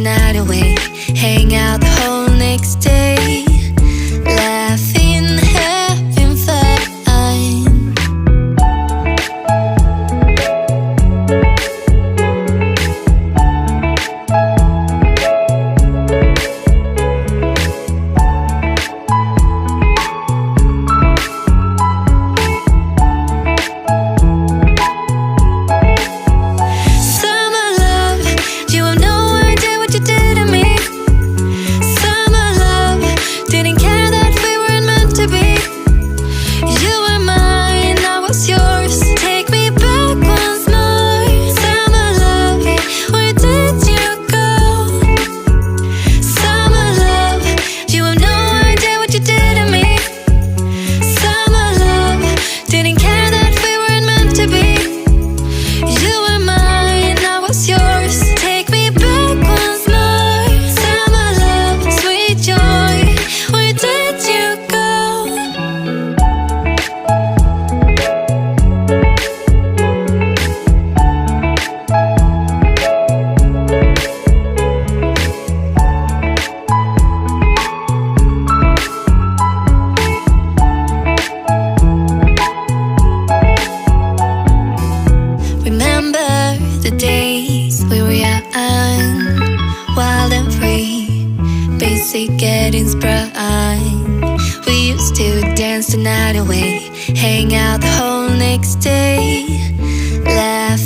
night away, hang out the whole next day, laughing, having fun. The days we were young, wild and free, basic getting sprung. We used to dance the night away, hang out the whole next day, laugh